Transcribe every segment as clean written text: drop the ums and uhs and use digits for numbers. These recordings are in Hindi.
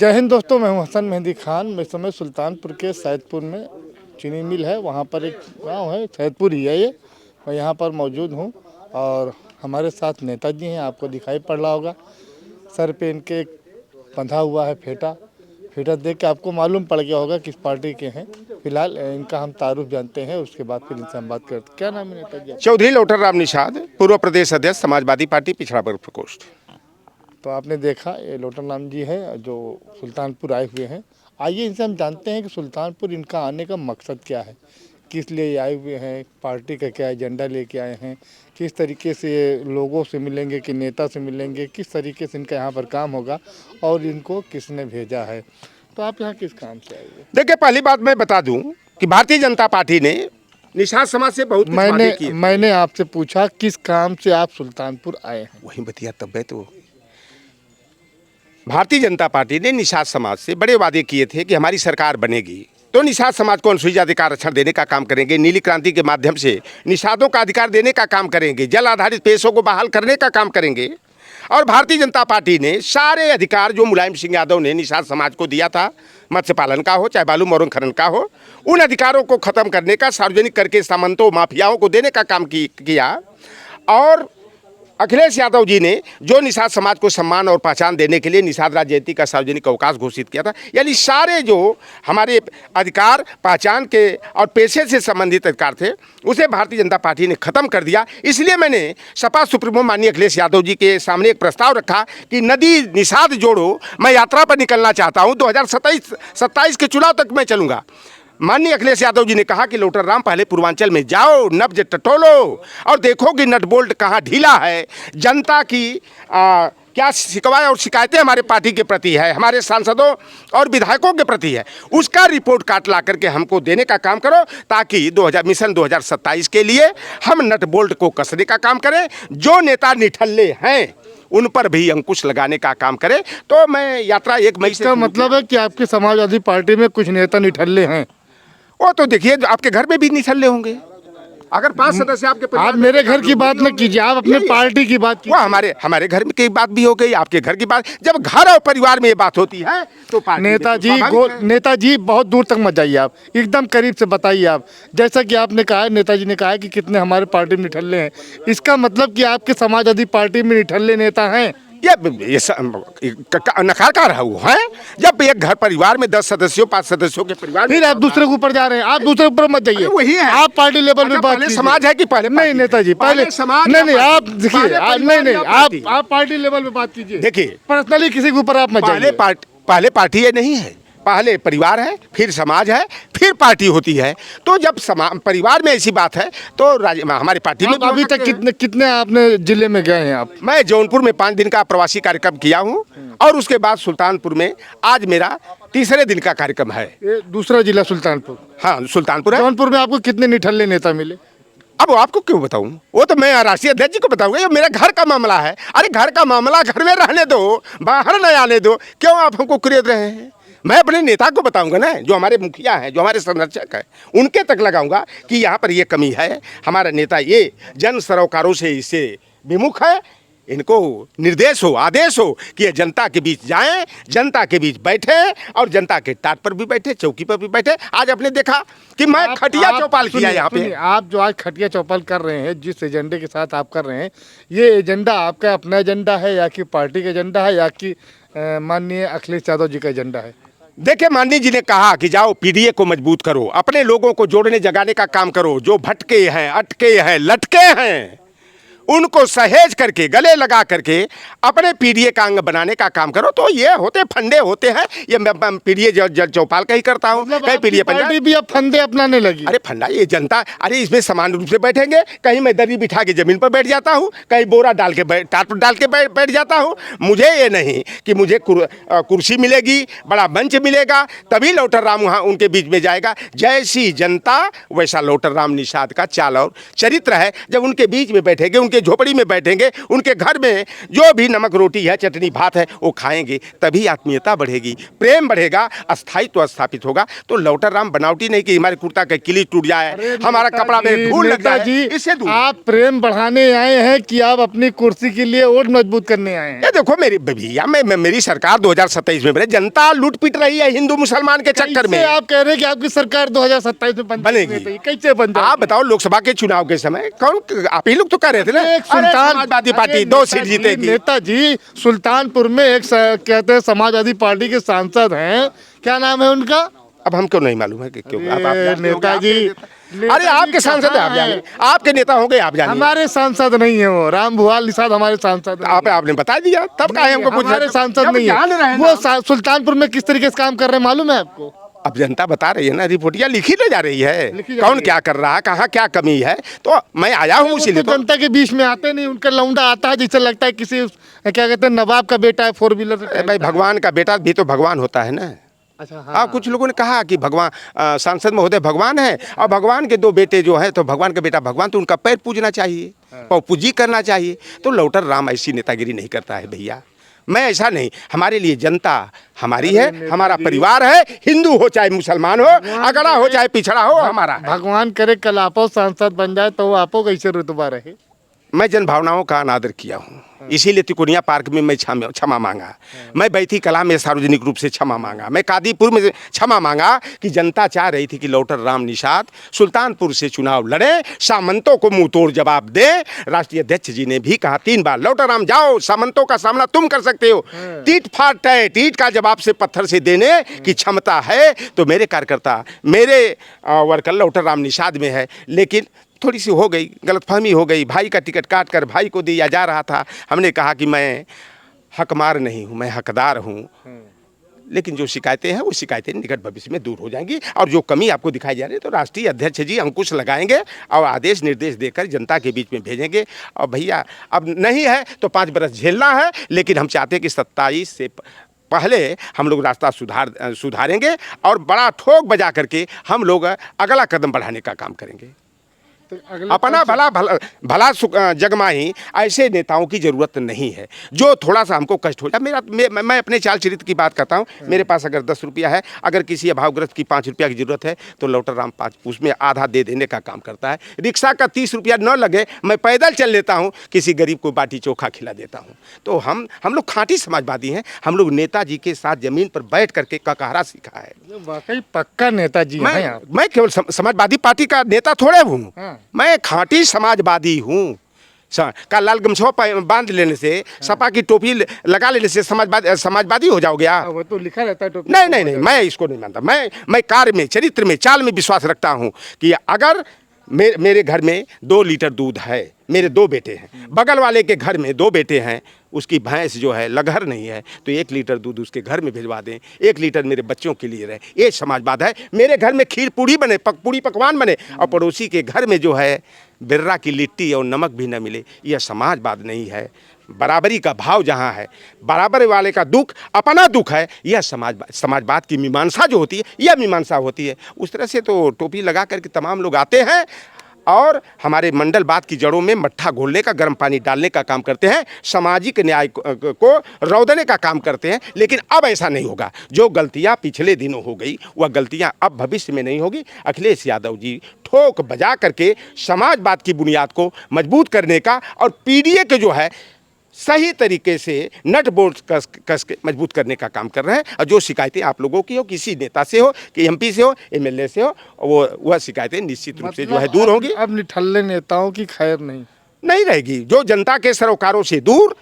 जय हिंद दोस्तों, मैं हूं हसन मेहंदी खान। मैं इस समय सुल्तानपुर के सैदपुर में चीनी मिल है, वहां पर एक गांव है, सैदपुर ही है ये। मैं यहां पर मौजूद हूं और हमारे साथ नेताजी हैं। आपको दिखाई पड़ रहा होगा, सर पे इनके बंधा हुआ है फेटा। फेटा देख के आपको मालूम पड़ गया होगा किस पार्टी के हैं। फिलहाल इनका हम तारुफ जानते हैं, उसके बाद फिर इनसे हम बात करते हैं। क्या नाम है नेताजी? चौधरी लोटर राम निषाद, पूर्व प्रदेश अध्यक्ष समाजवादी पार्टी पिछड़ा वर्ग प्रकोष्ठ। तो आपने देखा ये लोटन राम जी है जो सुल्तानपुर आए हुए हैं। आइए इनसे हम जानते हैं कि सुल्तानपुर इनका आने का मकसद क्या है, किस लिए आए हुए हैं, पार्टी का क्या एजेंडा लेके आए हैं, किस तरीके से लोगों से मिलेंगे कि नेता से मिलेंगे, किस तरीके से इनका यहाँ पर काम होगा और इनको किसने भेजा है। तो आप यहाँ किस काम से आए हुए? देखिए, पहली बात मैं बता दूं कि भारतीय जनता पार्टी ने निषाद समाज से बहुत कुछ वादे किए। मैंने आपसे पूछा किस काम से आप सुल्तानपुर आए हैं। वही बतिया तब है। तो भारतीय जनता पार्टी ने निषाद समाज से बड़े वादे किए थे कि हमारी सरकार बनेगी तो निषाद समाज को अनुसूचित जाति का आरक्षण देने का काम करेंगे, नीली क्रांति के माध्यम से निषादों का अधिकार देने का काम करेंगे, जल आधारित पेशों को बहाल करने का काम करेंगे। और भारतीय जनता पार्टी ने सारे अधिकार जो मुलायम सिंह यादव ने निषाद समाज को दिया था, मत्स्य पालन का हो चाहे बालू मोरंग खनन का हो, उन अधिकारों को खत्म करने का, सार्वजनिक करके सामंतों माफियाओं को देने का काम किया। और अखिलेश यादव जी ने जो निषाद समाज को सम्मान और पहचान देने के लिए निषाद राज्य जयंती का सार्वजनिक अवकाश घोषित किया था। यानी सारे जो हमारे अधिकार, पहचान के और पेशे से संबंधित अधिकार थे, उसे भारतीय जनता पार्टी ने खत्म कर दिया। इसलिए मैंने सपा सुप्रीमो माननीय अखिलेश यादव जी के सामने एक प्रस्ताव रखा कि नदी निषाद जोड़ो, मैं यात्रा पर निकलना चाहता हूँ। 2027 के चुनाव तक मैं चलूँगा। माननीय अखिलेश यादव जी ने कहा कि लोटर राम पहले पूर्वांचल में जाओ, नब्ज टटोलो और देखो कि नट बोल्ट कहाँ ढीला है, जनता की क्या शिकवाएं और शिकायतें हमारे पार्टी के प्रति है, हमारे सांसदों और विधायकों के प्रति है, उसका रिपोर्ट कार्ड ला करके हमको देने का काम करो, ताकि मिशन 2027 के लिए हम नट बोल्ट को कसने का काम करें। जो नेता निठल्ले हैं उन पर भी अंकुश लगाने का काम करें। तो मैं यात्रा 1 मई से। इसका मतलब है कि आपकी समाजवादी पार्टी में कुछ नेता निठल्ले हैं। वो तो देखिए, आपके घर में भी निठल्ले होंगे। अगर 5 सदस्य आपके परिवार, आप मेरे घर की बात न कीजिए, आप अपने पार्टी की बात कीजिए। वो हमारे घर की बात भी हो गई, आपके घर की बात। जब घर और परिवार में ये बात होती है तो नेताजी बहुत दूर तक मत जाइए, आप एकदम करीब से बताइए। आप जैसा कि आपने कहा, नेताजी ने कहा कि कितने हमारे पार्टी में निठल्ले हैं, इसका मतलब कि आपके समाजवादी पार्टी में निठल्ले नेता हैं। ये नकार का रहा है। जब एक घर परिवार में 10 सदस्यों 5 सदस्यों के परिवार, फिर आप दूसरे के ऊपर जा रहे हैं। आप दूसरे के ऊपर मत जाइए, वही है। आप पार्टी लेवल पे बात कीजिए। समाज है कि पहले नहीं नेताजी, पहले समाज। नहीं, आप देखिए, नहीं, आप पार्टी लेवल पे बात कीजिए। देखिए, पर्सनली किसी के ऊपर आप मत जाइए। पहले पार्टी ये नहीं है, पहले परिवार है, फिर समाज है, फिर पार्टी होती है। तो जब परिवार में ऐसी बात है तो हमारी पार्टी में अभी तक कितने आपने जिले में गए हैं आप? मैं जौनपुर में 5 दिन का प्रवासी कार्यक्रम किया हूँ और उसके बाद सुल्तानपुर में आज मेरा 3रे दिन का कार्यक्रम है। ये दूसरा जिला सुल्तानपुर? हाँ, सुल्तानपुर है। जौनपुर में आपको कितने निठल्ले नेता मिले? अब आपको क्यों बताऊं? वो तो मैं राष्ट्रीय अध्यक्ष जी को बताऊंगा। ये मेरा घर का मामला है। अरे घर का मामला घर में रहने दो, बाहर न आने दो। क्यों आप हमको कुरेद रहे हैं? मैं अपने नेता को बताऊंगा ना, जो हमारे मुखिया हैं, जो हमारे संरक्षक हैं, उनके तक लगाऊंगा कि यहाँ पर ये कमी है। हमारा नेता ये जन सरोकारों से इससे विमुख है। इनको निर्देश हो, आदेश हो कि ये जनता के बीच जाएं, जनता के बीच बैठे और जनता के टाट पर भी बैठे, चौकी पर भी बैठे। आज आपने देखा कि मैं खटिया चौपाल किया यहाँ पे। आप जो आज खटिया चौपाल कर रहे हैं, जिस एजेंडे के साथ आप कर रहे हैं, ये एजेंडा आपका अपना एजेंडा है या कि पार्टी का एजेंडा है या कि माननीय अखिलेश यादव जी का एजेंडा है? देखिए, माननीय जी ने कहा कि जाओ पीडीए को मजबूत करो, अपने लोगों को जोड़ने जगाने का काम करो। जो भटके हैं, अटके हैं, लटके हैं, उनको सहेज करके, गले लगा करके अपने पीडीए का अंग बनाने का काम करो। तो ये होते फंडे होते हैं। ये मैं पीडीए चौपाल का ही करता हूँ। कहीं पीडीए पार्टी भी अब फंडे अपनाने लगी। अरे फंडा ये जनता, अरे इसमें समान रूप से बैठेंगे। कहीं मैं दरी बिठा के जमीन पर बैठ जाता हूँ, कहीं बोरा डाल के टाट डाल के बैठ जाता हूँ। मुझे ये नहीं कि मुझे कुर्सी मिलेगी, बड़ा मंच मिलेगा, तभी लोटर राम वहाँ उनके बीच में जाएगा। जैसी जनता वैसा लोटर राम निषाद का चाल और चरित्र है। जब उनके बीच में बैठेंगे, उनके उनके झोपड़ी में बैठेंगे, उनके घर में जो भी नमक रोटी है, चटनी भात है, वो खाएंगे, तभी आत्मीयता बढ़ेगी, प्रेम बढ़ेगा, स्थायित्व स्थापित होगा। तो लौटर राम बनावटी नहीं कि हमारे कुर्ता का किली टूट जाए, हमारा कपड़ा में धूल लग जाए, इससे दूर। आप प्रेम बढ़ाने आए हैं कि आप अपनी कुर्सी के लिए और मजबूत करने आए हैं? ये देखो मेरी भैया, मेरी सरकार 2027 में बने, जनता लूट पिट रही है हिंदू मुसलमान के चक्कर में। आप कह रहे हैं कि आपकी सरकार 2027 में बनेगी। कैसे बन जाएगी? आप बताओ, लोकसभा के चुनाव के समय कौन, आप ही लोग तो कह रहे थे ना, समाजवादी पार्टी 2 सीट जीतेगी। नेताजी सुल्तानपुर में एक कहते हैं समाजवादी पार्टी के सांसद हैं, क्या नाम है उनका? अब हमको नहीं मालूम है कि क्यों आप नेताजी। अरे आपके सांसद है, आप जाने, आपके नेता होंगे, आप जाने। हमारे सांसद नहीं है वो, राम भुआल निषाद हमारे सांसद। आपने बता दिया, तब कहा हमको कुछ। हमारे सांसद नहीं है वो। सुल्तानपुर में किस तरीके से काम कर रहे हैं मालूम है आपको? अब जनता बता रही है ना, रिपोर्टिया लिखी ले जा रही है, कौन क्या कर रहा है, कहाँ क्या कमी है। तो मैं आया हूँ इसीलिए। तो जनता के बीच में आते नहीं, उनका लौंडा आता है जैसे लगता है किसी क्या कहते हैं नवाब का बेटा है, 4 व्हीलर। भाई भगवान का बेटा भी तो भगवान होता है ना। अच्छा हाँ, कुछ लोगों ने कहा कि भगवान सांसद महोदय भगवान है, और भगवान के 2 बेटे जो है, तो भगवान का बेटा भगवान, तो उनका पैर पूजना चाहिए, पूजी करना चाहिए। तो लौटर राम ऐसी नेतागिरी नहीं करता है भैया, मैं ऐसा नहीं। हमारे लिए जनता हमारी है, हमारा परिवार है, हिंदू हो चाहे मुसलमान हो, अगड़ा हो चाहे पिछड़ा हो, हमारा है। भगवान करे कल आपो सांसद बन जाए तो वो आपो कैसे रुतबा रहे। मैं जन भावनाओं का अनादर किया हूँ, इसीलिए तिकोनिया पार्क में मैं क्षमा मांगा, मैं बैठी कला में सार्वजनिक रूप से क्षमा मांगा, मैं कादीपुर में क्षमा मांगा कि जनता चाह रही थी कि लौटर राम निषाद सुल्तानपुर से चुनाव लड़े, सामंतों को मुंह तोड़ जवाब दे। राष्ट्रीय अध्यक्ष जी ने भी कहा 3 बार, लौटर राम जाओ, सामंतों का सामना तुम कर सकते हो। टीट फाट है, टीट का जवाब से पत्थर से देने की क्षमता है। तो मेरे कार्यकर्ता, मेरे वर्कर लौटर राम निषाद में है, लेकिन थोड़ी सी हो गई गलतफहमी, हो गई। भाई का टिकट काट कर भाई को दिया जा रहा था। हमने कहा कि मैं हकमार नहीं हूँ, मैं हकदार हूँ, लेकिन जो शिकायतें हैं वो शिकायतें निकट भविष्य में दूर हो जाएंगी। और जो कमी आपको दिखाई जा रही है, तो राष्ट्रीय अध्यक्ष जी अंकुश लगाएंगे और आदेश निर्देश देकर जनता के बीच में भेजेंगे। और भैया अब नहीं है तो 5 बरस झेलना है, लेकिन हम चाहते हैं कि 27 से पहले हम लोग रास्ता सुधारेंगे और बड़ा ठोक बजा करके हम लोग अगला कदम बढ़ाने का काम करेंगे। तो अपना भला जगमाही ऐसे नेताओं की जरूरत नहीं है जो थोड़ा सा हमको कष्ट हो जाए। मैं अपने चाल चरित्र की बात करता हूँ। मेरे पास अगर 10 रुपया है, अगर किसी अभावग्रस्त की 5 रुपया की जरूरत है, तो लौटर राम 5 उसमें आधा दे देने का काम करता है। रिक्शा का 30 रुपया न लगे, मैं पैदल चल लेता हूँ, किसी गरीब को बाटी चोखा खिला देता हूँ। तो हम लोग खाँटी समाजवादी हैं। हम लोग नेताजी के साथ जमीन पर बैठ करके ककहरा सीखा है। वाकई पक्का नेताजी हैं आप। मैं केवल समाजवादी पार्टी का नेता थोड़े हूँ, मैं खाँटी समाजवादी हूँ। का लाल गमछा बांध लेने से, सपा की टोपी लगा लेने से समाजवादी हो जाओगे आप? वो तो लिखा रहता है टोपी। नहीं, मैं इसको नहीं मानता। मैं कार्य में, चरित्र में, चाल में विश्वास रखता हूँ कि अगर मेरे घर में 2 लीटर दूध है, मेरे 2 बेटे हैं, बगल वाले के घर में 2 बेटे हैं, उसकी भैंस जो है लगहर नहीं है, तो 1 लीटर दूध उसके घर में भिजवा दें, 1 लीटर मेरे बच्चों के लिए रहे। ये समाजवाद है। मेरे घर में खीर पूड़ी बने, पूड़ी पकवान बने, और पड़ोसी के घर में जो है बिर्रा की लिट्टी और नमक भी न मिले, यह समाजवाद नहीं है। बराबरी का भाव जहाँ है, बराबर वाले का दुख अपना दुख है, यह समाजवाद की मीमांसा जो होती है, यह मीमांसा होती है। उस तरह से तो टोपी लगा करके तमाम लोग आते हैं और हमारे मंडलवाद की जड़ों में मट्ठा घोलने का, गर्म पानी डालने का काम करते हैं, सामाजिक न्याय को रौदने का काम करते हैं। लेकिन अब ऐसा नहीं होगा। जो गलतियां पिछले दिनों हो गई, वह गलतियां अब भविष्य में नहीं होगी। अखिलेश यादव जी ठोक बजा करके समाजवाद की बुनियाद को मजबूत करने का और पीडीए के जो है सही तरीके से नट बोल्ट कस के मजबूत करने का काम कर रहे हैं। और जो शिकायतें आप लोगों की हो, किसी नेता से हो, कि एमपी से हो, एमएलए से हो, वह शिकायतें निश्चित रूप से जो है दूर होंगी। अब निठल्ले नेताओं की खैर नहीं रहेगी। जो जनता के सरोकारों से दूर,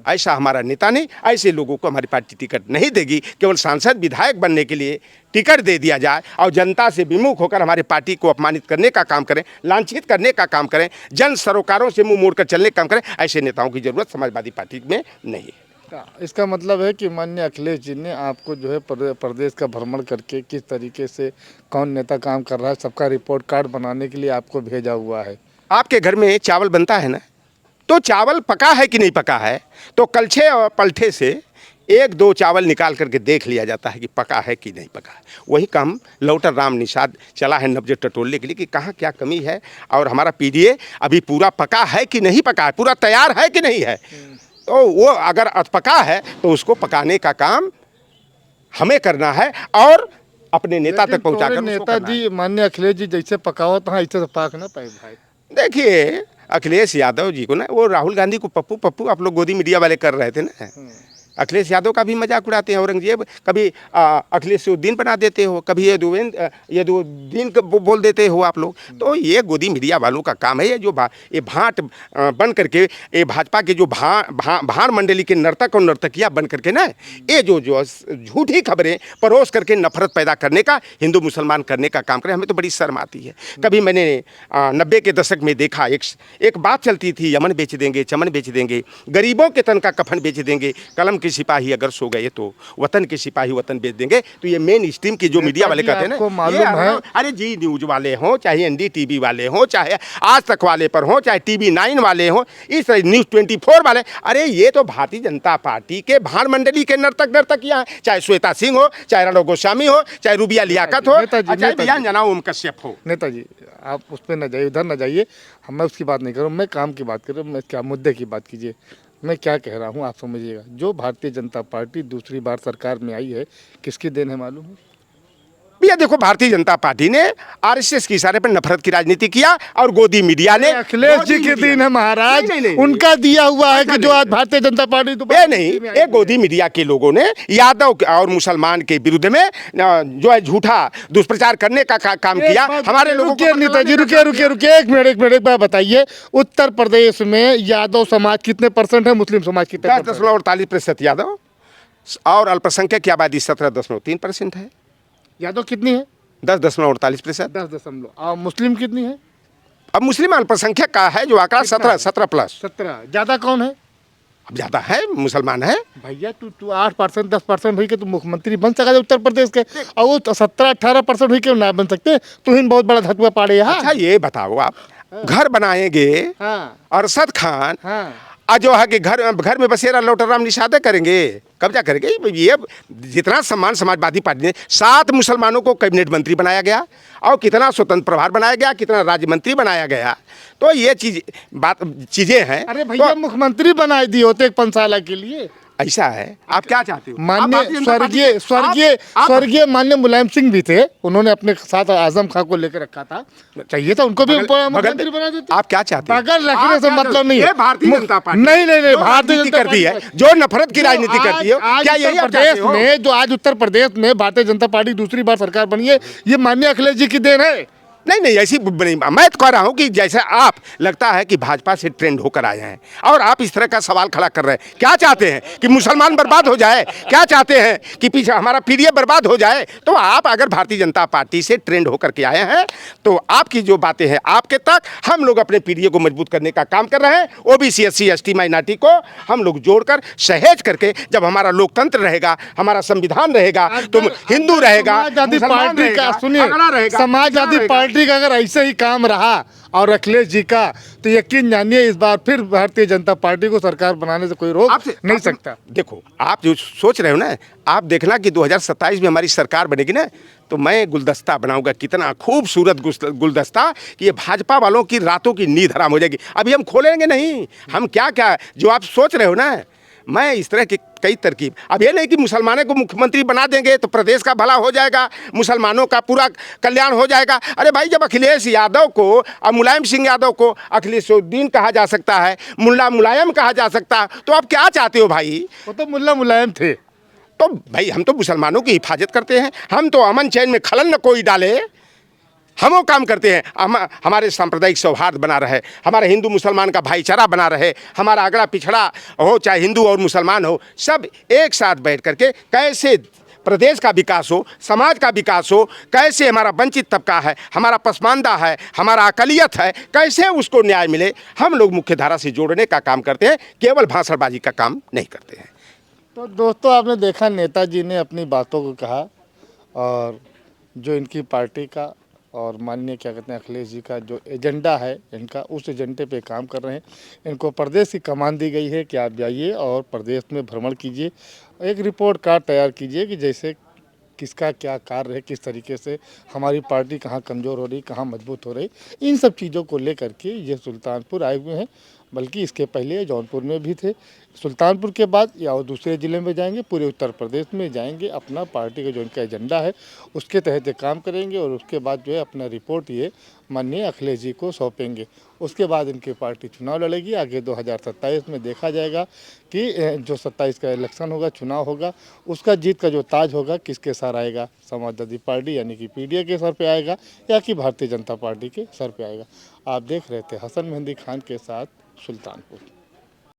ऐसा हमारा नेता नहीं। ऐसे लोगों को हमारी पार्टी टिकट नहीं देगी। केवल सांसद विधायक बनने के लिए टिकट दे दिया जाए और जनता से विमुख होकर हमारी पार्टी को अपमानित करने का काम करें, लांछित करने का काम करें, जन सरोकारों से मुंह मोड़कर चलने का काम करें, ऐसे नेताओं की जरूरत समाजवादी पार्टी में नहीं है। इसका मतलब है कि माननीय अखिलेश जी ने आपको जो है प्रदेश का भ्रमण करके किस तरीके से कौन नेता काम कर रहा है, सबका रिपोर्ट कार्ड बनाने के लिए आपको भेजा हुआ है। आपके घर में चावल बनता है ना, तो चावल पका है कि नहीं पका है, तो कलछे और पलठे से एक दो चावल निकाल करके देख लिया जाता है कि पका है कि नहीं पका है। वही काम लौटर राम निषाद चला है नब्जे टटोलने के लिए कि कहाँ क्या कमी है, और हमारा पीडीए अभी पूरा पका है कि नहीं पका है, पूरा तैयार है कि नहीं है। तो वो अगर पका है तो उसको पकाने का काम हमें करना है और अपने नेता तक पहुँचाकर उसको करना है। नेताजी माननीय अखिलेश जी जैसे पकावत हाँ ऐसे तो पाक ना पाए भाई। देखिए अखिलेश यादव जी को ना, वो राहुल गांधी को पप्पू पप्पू आप लोग गोदी मीडिया वाले कर रहे थे ना, अखिलेश यादव का भी मजाक उड़ाते हैं। औरंगजेब कभी अखिलेशुद्दीन बना देते हो, कभी यदुद्दीन बोल देते हो आप लोग। तो ये गोदी मीडिया वालों का काम है। ये जो ये भाट बन करके ये भाजपा के जो भाड़ मंडली के नर्तक और नर्तकियाँ बन करके ना, ये जो झूठी खबरें परोस करके नफरत पैदा करने का, हिंदू मुसलमान करने का काम करें, हमें तो बड़ी शर्म आती है। कभी मैंने 90 के दशक में देखा, एक बात चलती थी, यमन बेच देंगे, चमन बेच देंगे, गरीबों के तन का कफन बेच देंगे, कलम के सिपाही अगर सो गए तो वतन के सिपाही वतन बेच देंगे। तो ये मेन स्ट्रीम की जो मीडिया वाले कहते हैं ना, मालूम है, अरे जी न्यूज वाले हों, चाहे एनडीटीवी वाले हों, चाहे आज तक वाले पर हों, चाहे टीवी 9 वाले हों, इस न्यूज 24 वाले, अरे ये तो भारतीय जनता पार्टी के भाड़ मंडली के नर्तकियां हैं। चाहे श्वेता सिंह हो, चाहे रणो गोस्वामी हो, चाहे रूबिया लियाकत हो, चाहे बियान ओम कश्यप हो। नेताजी आप उस पर न जाइए, उधर न जाइए, मैं उसकी बात नहीं कर रहा हूँ, मैं काम की बात कर रहा हूँ। मैं क्या मुद्दे की बात कीजिए, मैं क्या कह रहा हूँ आप समझिएगा। जो भारतीय जनता पार्टी दूसरी बार सरकार में आई है, किसकी देन है मालूम है? भैया देखो, भारतीय जनता पार्टी ने आरएसएस के इशारे पर नफरत की राजनीति किया और गोदी मीडिया ने, अखिलेश जी के दिन है महाराज, उनका दिया हुआ है कि जो आज भारतीय जनता पार्टी तो नहीं, एक गोदी मीडिया के लोगों ने यादव और मुसलमान के विरुद्ध में जो है झूठा दुष्प्रचार करने का काम किया। हमारे लोगों को नेताजी रुकिए एक मिनट एक बार बताइए, उत्तर प्रदेश में यादव समाज कितने %, है मुस्लिम समाज कितने? 10.48% यादव और अल्पसंख्यक की आबादी 17.3% है। यादव कितनी है? 10.48%। 10 और मुस्लिम कितनी है? अब मुस्लिम अल्पसंख्यक का है जो आंकड़ा 17+। 17 ज्यादा कौन है? अब ज्यादा है मुसलमान है। भैया तू 8% 10% हुई के तू मुख्यमंत्री बन सका उत्तर प्रदेश के, और वो 17-18% हुई क्यों ना बन सकते? तू ही बहुत बड़ा धतुआ पाड़े यहाँ। अच्छा ये बताओ, आप घर बनाएंगे अरशद खान, जो है कि घर में बसेरा लौटर राम निषाद करेंगे, कब्जा करेंगे। ये जितना सम्मान समाजवादी पार्टी ने 7 मुसलमानों को कैबिनेट मंत्री बनाया गया और कितना स्वतंत्र प्रभार बनाया गया, कितना राज्य मंत्री बनाया गया। तो ये चीजें हैं। अरे भैया मुख्यमंत्री बनाए दिए होते 5 साल के लिए। ऐसा है, आप क्या चाहते हो? माननीय स्वर्गीय माननीय मुलायम सिंह भी थे, उन्होंने अपने साथ आजम खां को लेकर रखा था, चाहिए था उनको भी मुख्यमंत्री बना देते। आप क्या चाहते हैं? बगल रखने से मतलब नहीं है। भारतीय जनता पार्टी नहीं भारतीय जनता करती है जो नफरत की राजनीति करती है। क्या यही प्रदेश में जो आज उत्तर प्रदेश में भारतीय जनता पार्टी दूसरी बार सरकार बनी है, ये माननीय अखिलेश जी की देन है? नहीं ऐसी नहीं, मैं तो कह रहा हूं कि जैसे आप लगता है कि भाजपा से ट्रेंड होकर आए हैं और आप इस तरह का सवाल खड़ा कर रहे हैं। क्या चाहते हैं कि मुसलमान बर्बाद हो जाए? क्या चाहते हैं कि पीछे हमारा पीडीए बर्बाद हो जाए? तो आप अगर भारतीय जनता पार्टी से ट्रेंड होकर के आए हैं तो आपकी जो बातें हैं आपके तक, हम लोग अपने पीडीए को मजबूत करने का काम कर रहे हैं। ओबीसी SC ST माइनॉरिटी को हम लोग जोड़कर सहेज करके, जब हमारा लोकतंत्र रहेगा, हमारा संविधान रहेगा, तो हिंदू रहेगा, समाजवादी पार्टी का अगर ऐसे ही काम रहा और अखिलेश जी का, तो यकीन जानिए इस बार फिर भारतीय जनता पार्टी को सरकार बनाने से कोई रोक नहीं सकता। देखो, आप जो सोच रहे हो ना, आप देखना कि 2027 में हमारी सरकार बनेगी ना, तो मैं गुलदस्ता बनाऊंगा, कितना खूबसूरत गुलदस्ता कि ये भाजपा वालों की रातों की नींद हराम हो जाएगी। अभी हम खोलेंगे नहीं, हम क्या जो आप सोच रहे हो ना, मैं इस तरह की कई तरकीब। अब ये नहीं कि मुसलमानों को मुख्यमंत्री बना देंगे तो प्रदेश का भला हो जाएगा, मुसलमानों का पूरा कल्याण हो जाएगा। अरे भाई, जब अखिलेश यादव को और मुलायम सिंह यादव को अखिलेशुद्दीन कहा जा सकता है, मुल्ला मुलायम कहा जा सकता है, तो आप क्या चाहते हो भाई? वो तो मुल्ला मुलायम थे। तो भाई हम तो मुसलमानों की हिफाजत करते हैं, हम तो अमन चैन में खलल न कोई डाले, हम वो काम करते हैं। हमारे सांप्रदायिक सौहार्द बना रहे, हमारे हिंदू मुसलमान का भाईचारा बना रहे, हमारा अगला पिछड़ा हो चाहे हिंदू और मुसलमान हो, सब एक साथ बैठ करके कैसे प्रदेश का विकास हो, समाज का विकास हो, कैसे हमारा वंचित तबका है, हमारा पसमानदा है, हमारा अकलियत है, कैसे उसको न्याय मिले, हम लोग मुख्य धारा से जोड़ने का काम करते हैं, केवल भाषणबाजी का काम नहीं करते हैं। तो दोस्तों, आपने देखा नेताजी ने अपनी बातों को कहा, और जो इनकी पार्टी का और माननीय क्या कहते हैं अखिलेश जी का जो एजेंडा है इनका, उस एजेंडे पे काम कर रहे हैं। इनको प्रदेश की कमान दी गई है कि आप जाइए और प्रदेश में भ्रमण कीजिए एक रिपोर्ट कार्ड तैयार कीजिए कि जैसे किसका क्या कार्य है, किस तरीके से हमारी पार्टी कहाँ कमज़ोर हो रही, कहाँ मजबूत हो रही, इन सब चीज़ों को लेकर के ये सुल्तानपुर आए हुए हैं। बल्कि इसके पहले जौनपुर में भी थे। सुल्तानपुर के बाद या वो दूसरे ज़िले में जाएंगे, पूरे उत्तर प्रदेश में जाएंगे, अपना पार्टी का जो इनका एजेंडा है उसके तहत ये काम करेंगे और उसके बाद जो है अपना रिपोर्ट ये माननीय अखिलेश जी को सौंपेंगे। उसके बाद इनकी पार्टी चुनाव लड़ेगी। आगे 2027 में देखा जाएगा कि जो 27 का इलेक्शन होगा, चुनाव होगा, उसका जीत का जो ताज होगा किसके सर आएगा, समाजवादी पार्टी यानी कि पीडीए के सर पे आएगा या कि भारतीय जनता पार्टी के सर पे आएगा। आप देख रहे थे हसन मेहंदी खान के साथ सुल्तानपुर।